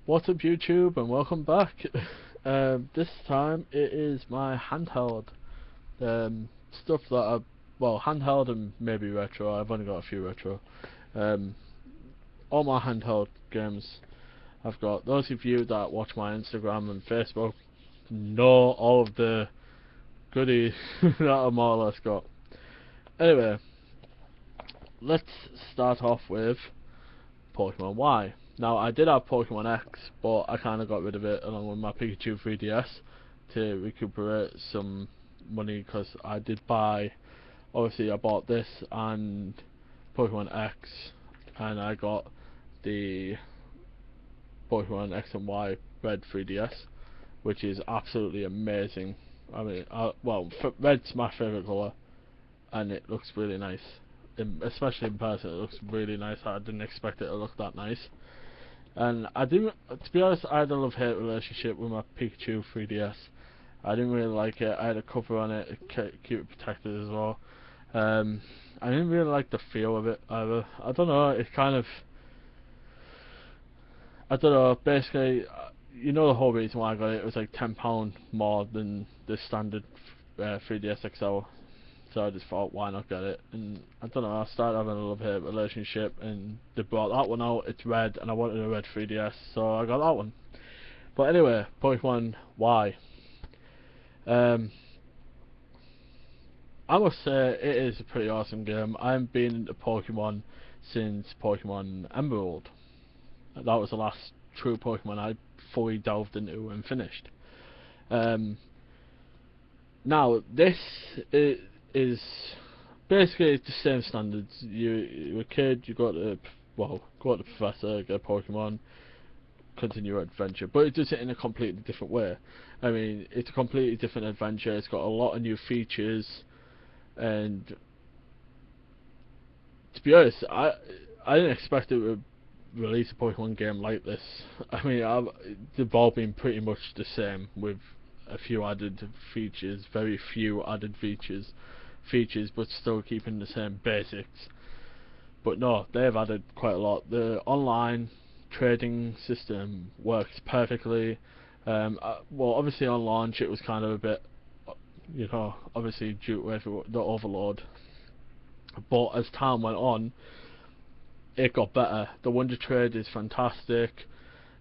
What's up YouTube and welcome back. This time it is my handheld stuff that handheld and maybe retro. I've only got a few retro. Um, all my handheld games I've got. Those of you that watch my Instagram and Facebook know all of the goodies that I more or less got. Anyway, let's start off with Pokemon Y. Now, I did have Pokemon X, but I kind of got rid of it along with my Pikachu 3DS to recuperate some money because I did buy, obviously I bought this and Pokemon X, and I got the Pokemon X and Y Red 3DS, which is absolutely amazing. I mean, red's my favourite colour, and it looks really nice. Especially in person, it looks really nice. I didn't expect it to look that nice. And I didn't, to be honest, I had a love-hate relationship with my Pikachu 3DS. I didn't really like it. I had a cover on it, keep it protected as well. I didn't really like the feel of it either. I don't know, it kind of, I don't know, basically, you know the whole reason why I got it, it was like £10 more than the standard 3DS XL. So I just thought, why not get it? And I don't know, I started having a love-hate relationship, and they brought that one out. It's red, and I wanted a red 3DS, so I got that one. But anyway, Pokemon Y. I must say, it is a pretty awesome game. I haven't been into Pokemon since Pokemon Emerald. That was the last true Pokemon I fully delved into and finished. Now, this is basically it's the same standards. You're a kid, you go to the professor, get a Pokemon, continue your adventure, but it does it in a completely different way. I mean, it's a completely different adventure. It's got a lot of new features, and to be honest, I didn't expect it to release a Pokemon game like this. I mean, they've all been pretty much the same with a few added features, very few added features, but still keeping the same basics. But no, they've added quite a lot. The online trading system works perfectly. Well, obviously on launch it was kind of a bit, obviously due to the overload. But as time went on, it got better. The Wonder Trade is fantastic.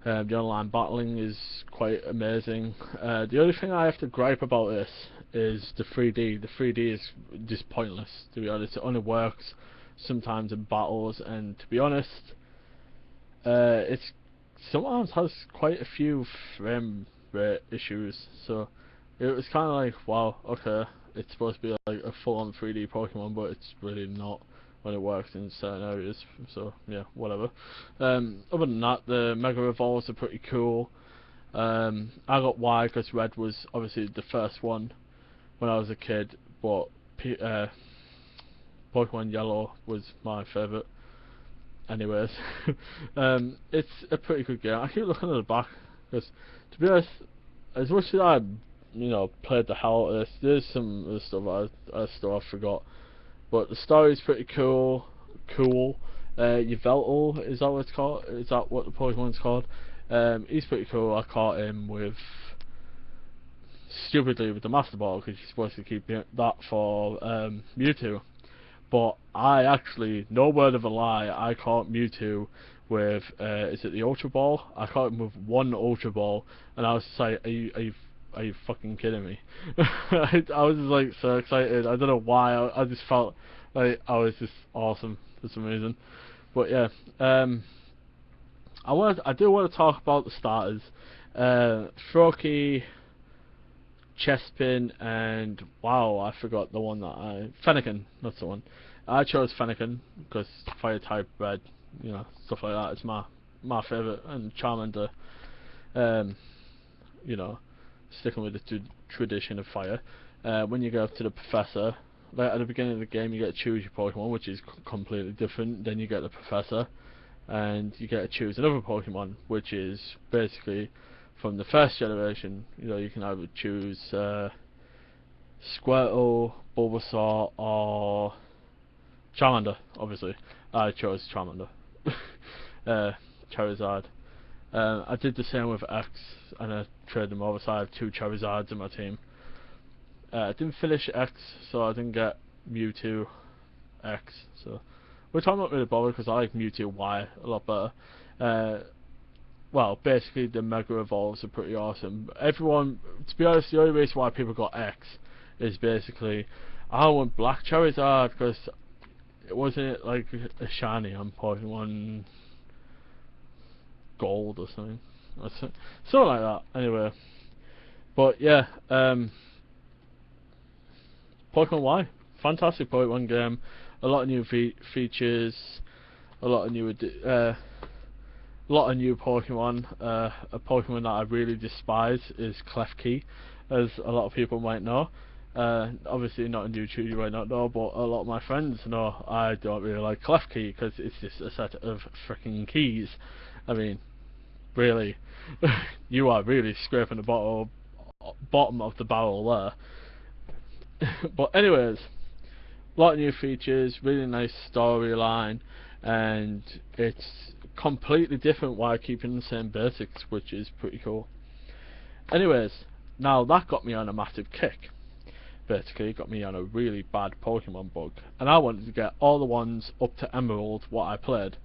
The online battling is quite amazing. The only thing I have to gripe about this is the 3D. The 3D is just pointless, to be honest. It only works sometimes in battles, and to be honest, it's sometimes has quite a few frame rate issues. So it was kind of like, wow, okay, it's supposed to be like a full-on 3D Pokemon, but it's really not when it works in certain areas. So yeah, whatever. Other than that, the Mega Evolves are pretty cool. I got Y because Red was obviously the first one when I was a kid, but Pokemon Yellow was my favourite. Anyways, it's a pretty good game. I keep looking at the back because, to be honest, as much as I, played the hell out of this, there's some of the stuff I still forgot. But the story is pretty cool. Yveltal, is that what it's called? Is that what the Pokemon's called? He's pretty cool. I caught him stupidly with the Master Ball because you're supposed to keep that for Mewtwo. But I actually, no word of a lie, I caught Mewtwo with is it the Ultra Ball? I caught him with one Ultra Ball, and I was just like, are you fucking kidding me? I was just like so excited. I don't know why. I just felt like I was just awesome for some reason. But yeah, I do want to talk about the starters. Froakie, Chespin, and wow, I forgot the one that Fennekin. That's the one. I chose Fennekin because fire type red, stuff like that. It's my favourite, and Charmander. You know, sticking with the tradition of fire. When you go up to the professor, like at the beginning of the game, you get to choose your Pokemon, which is completely different. Then you get the professor, and you get to choose another Pokemon, which is basically from the first generation. You can either choose Squirtle, Bulbasaur, or Charmander. Obviously, I chose Charmander. Charizard. I did the same with X, and I traded them over, so I have 2 Charizards in my team. I didn't finish X, so I didn't get Mewtwo X, so which I'm not really bothered because I like Mewtwo Y a lot better. Well, basically the Mega Evolves are pretty awesome. Everyone, to be honest, the only reason why people got X is basically I want Black Charizard because it wasn't like a shiny on Pokemon Gold or something, something like that. Anyway, but yeah, Pokemon Y, fantastic Pokemon game. A lot of new features, a lot of new Pokemon. A Pokemon that I really despise is Klefki, as a lot of people might know. Obviously not in YouTube, you might not know, but a lot of my friends know I don't really like Klefki because it's just a set of freaking keys. I mean, really, you are really scraping the bottom of the barrel there. But anyways, a lot of new features, really nice storyline, and it's completely different while keeping the same basics, which is pretty cool. Anyways, now that got me on a massive kick. Basically, it got me on a really bad Pokemon bug, and I wanted to get all the ones up to Emerald what I played.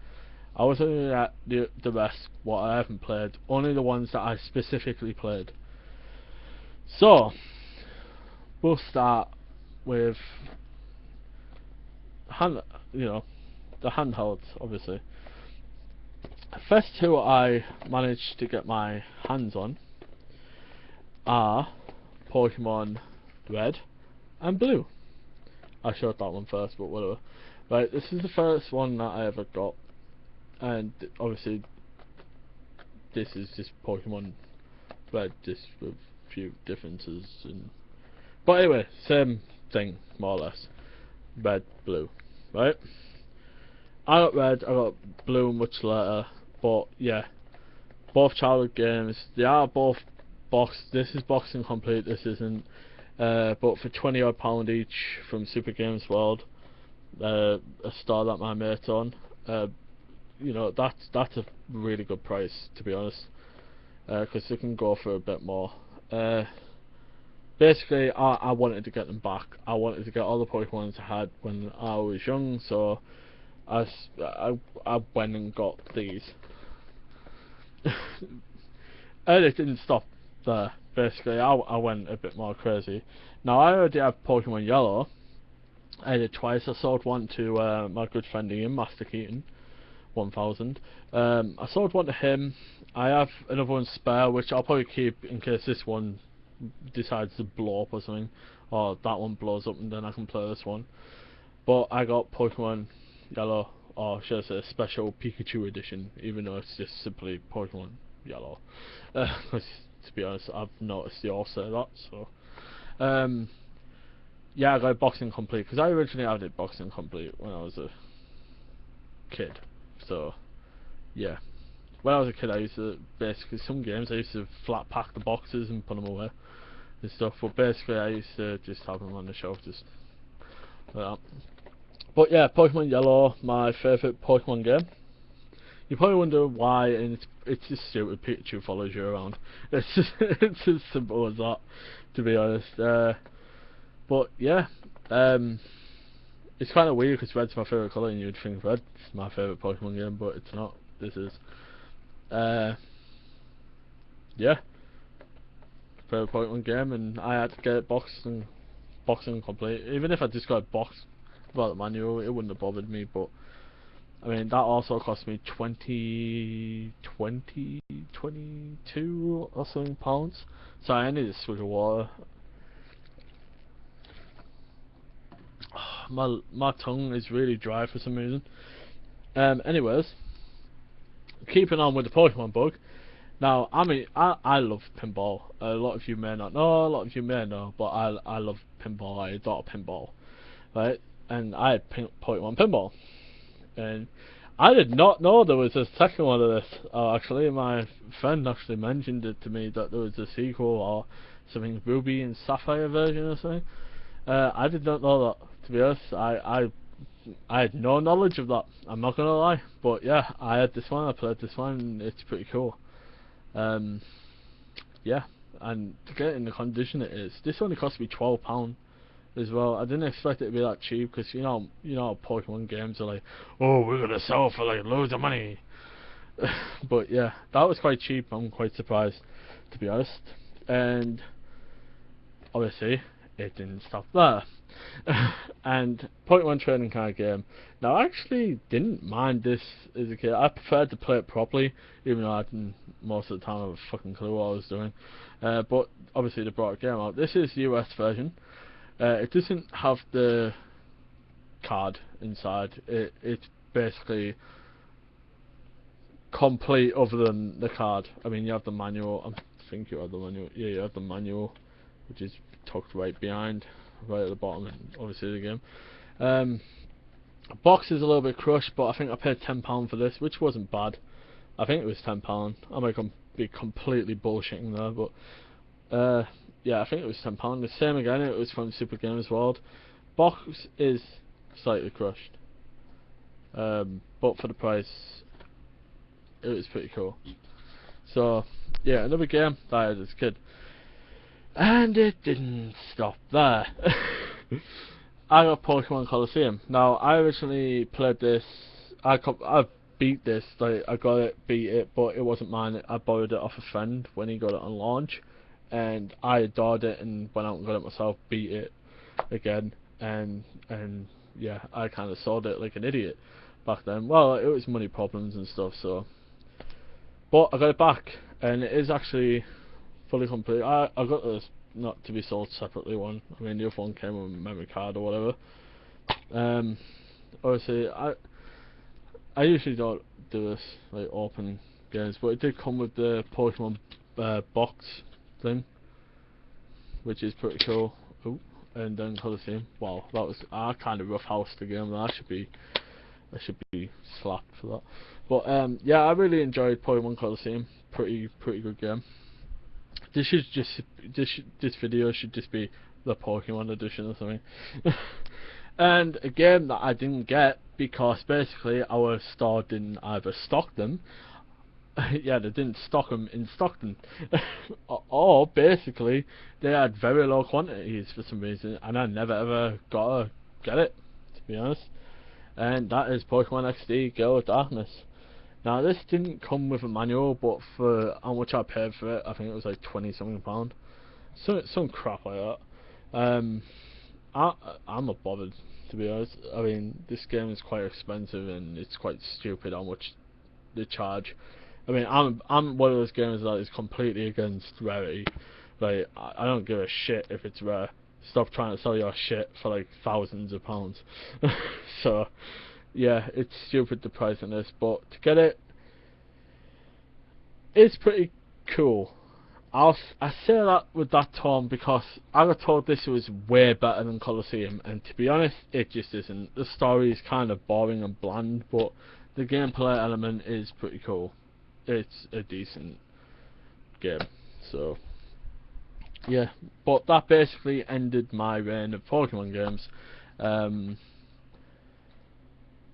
I wasn't going to get the rest what I haven't played, only the ones that I specifically played. So, we'll start with the handhelds, obviously. The first 2 I managed to get my hands on are Pokemon Red and Blue. I showed that one first, but whatever. Right, this is the first one that I ever got, and obviously this is just Pokemon Red, just with a few differences. But anyway, same thing, more or less. Red, Blue, right? I got Red, I got Blue much later, but yeah, both childhood games. They are both boxed. This is boxing complete, this isn't. But for £20 odd each from Super Games World, a store that my mate's on, you know, that's a really good price, to be honest, because they can go for a bit more. Basically, I wanted to get them back. I wanted to get all the Pokemons I had when I was young, so I went and got these. And it didn't stop there. Basically, I went a bit more crazy. Now, I already have Pokemon Yellow. I did twice. I sold one to my good friend Ian, Master Keaton, 1000. I sold one to him. I have another one spare, which I'll probably keep in case this one decides to blow up or something, or that one blows up and then I can play this one. But I got Pokemon Yellow, or should I say Special Pikachu Edition, even though it's just simply Pokemon Yellow. Because to be honest, I've noticed they all say that. So yeah, I got Boxing Complete because I originally had it Boxing Complete when I was a kid. So yeah, when I was a kid, I used to basically some games I used to flat pack the boxes and put them away and stuff. But basically, I used to just have them on the shelf, just like that. But yeah, Pokemon Yellow, my favourite Pokemon game. You probably wonder why, and it's just stupid. Pikachu follows you around. It's just, it's as simple as that, to be honest. But yeah, it's kind of weird because red's my favourite colour, and you'd think red's my favourite Pokemon game, but it's not. This is. Yeah, favourite Pokemon game, and I had to get it boxing complete. Even if I just got a box without the manual, it wouldn't have bothered me. But I mean, that also cost me 22 or something pounds. So I need a swig of water. My tongue is really dry for some reason. Anyways, keeping on with the Pokemon bug. Now, I mean, I love pinball. A lot of you may not know, a lot of you may know, but I love pinball. I adore pinball, right? And I had Pokemon Pinball, and I did not know there was a second one of this. Actually, my friend actually mentioned it to me that there was a sequel or something, Ruby and Sapphire version or something. I did not know that. To be honest, I had no knowledge of that. I'm not gonna lie, but yeah, I had this one. I played this one. And it's pretty cool. Um, yeah, and to get it in the condition it is, this only cost me £12 as well. I didn't expect it to be that cheap, because how Pokemon games are like, oh, we're gonna sell for like loads of money. But yeah, that was quite cheap. I'm quite surprised, to be honest. And obviously, it didn't stop there. And Pokemon trading card game. Now, I actually didn't mind this as a kid. I preferred to play it properly, even though I didn't most of the time have a fucking clue what I was doing. But obviously, they brought a game out. This is the US version. It doesn't have the card inside. It's basically complete other than the card. I mean, you have the manual. I think you have the manual. Yeah, you have the manual, which is tucked right behind, right at the bottom, obviously, of the game. The box is a little bit crushed, but I think I paid £10 for this, which wasn't bad. I think it was £10. I might be completely bullshitting there, but yeah, I think it was £10. The same again, it was from Super Games World. Box is slightly crushed, but for the price, it was pretty cool. So yeah, another game that I had as a kid. And it didn't stop there. I got Pokemon Colosseum. Now, I originally played this. I beat this. Like, I got it, beat it, but it wasn't mine. I borrowed it off a friend when he got it on launch, and I adored it and went out and got it myself. Beat it again, and yeah, I kind of sold it like an idiot back then. Well, it was money problems and stuff. So, but I got it back, and it is actually fully complete. I got this not to be sold separately one. I mean, the other one came with a memory card or whatever. Obviously, I usually don't do this, like open games, but it did come with the Pokemon box thing, which is pretty cool. Ooh, and then Colosseum. Wow, that was I kind of roughhoused the game. I should be slapped for that. But yeah, I really enjoyed Pokemon Colosseum. Pretty good game. This video should just be the Pokemon edition or something. And a game that I didn't get because basically our store didn't either stock them. Yeah, they didn't stock them in Stockton, or basically they had very low quantities for some reason, and I never ever got to get it, to be honest. And that is Pokemon XD Gale of Darkness. Now, this didn't come with a manual, but for how much I paid for it, I think it was like £20 something. So some crap like that. I'm not bothered, to be honest. I mean, this game is quite expensive, and it's quite stupid how much they charge. I mean, I'm one of those gamers that is completely against rarity. Like, I don't give a shit if it's rare. Stop trying to sell your shit for like thousands of pounds. So yeah, it's stupid the price on this, but to get it, it's pretty cool. I say that with that tone because I got told this was way better than Colosseum, and to be honest, it just isn't. The story is kind of boring and bland, but the gameplay element is pretty cool. It's a decent game, so yeah. But that basically ended my reign of Pokemon games.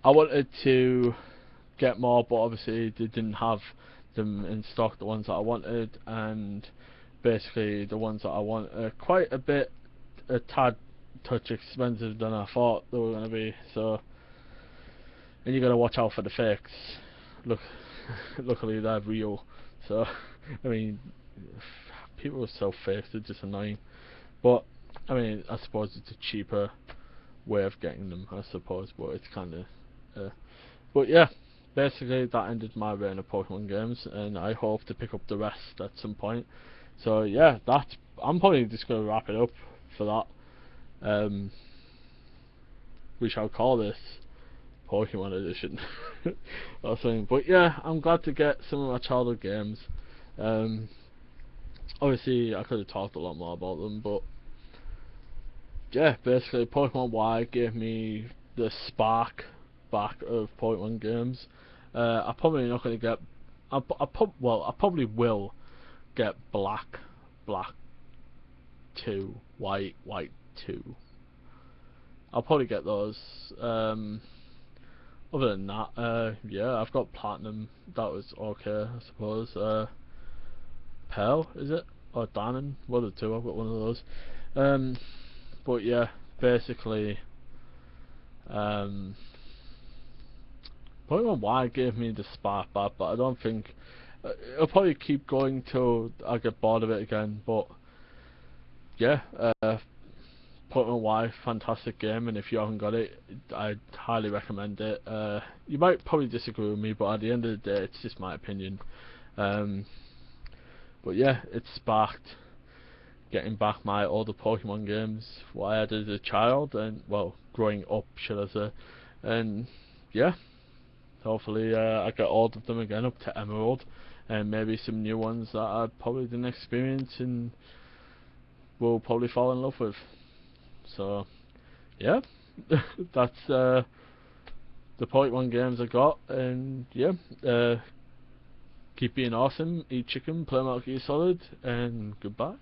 I wanted to get more, but obviously they didn't have them in stock, the ones that I wanted, and basically the ones that I want are quite a tad touch expensive than I thought they were going to be. So, and you got to watch out for the fakes. Luckily they're real. So, I mean, people who sell fakes are just annoying. But I mean, I suppose it's a cheaper way of getting them, I suppose. But it's kind of but yeah, basically that ended my reign of Pokemon games, and I hope to pick up the rest at some point. So yeah, I'm probably just going to wrap it up for that. We shall call this Pokemon Edition or something. But yeah, I'm glad to get some of my childhood games. Obviously I could have talked a lot more about them, but yeah, basically Pokemon Y gave me the spark back of Pokemon games. I'm probably not going to get. I probably will get Black 2, White 2. I'll probably get those. Other than that, yeah, I've got Platinum. That was okay, I suppose. Pearl, is it? Or Diamond? One of the two, I've got one of those. But yeah, basically, Pokemon Y gave me the spark back, but I don't think it'll probably keep going till I get bored of it again. But yeah, Pokemon Y, fantastic game, and if you haven't got it, I'd highly recommend it. You might probably disagree with me, but at the end of the day, it's just my opinion. But yeah, it sparked getting back my older Pokemon games, what I had as a child, and well, growing up, should I say. And yeah, hopefully I get all of them again up to Emerald, and maybe some new ones that I probably didn't experience and will probably fall in love with. So yeah, that's the Pokemon games I got, and yeah, keep being awesome, eat chicken, play Metal Gear Solid, and goodbye.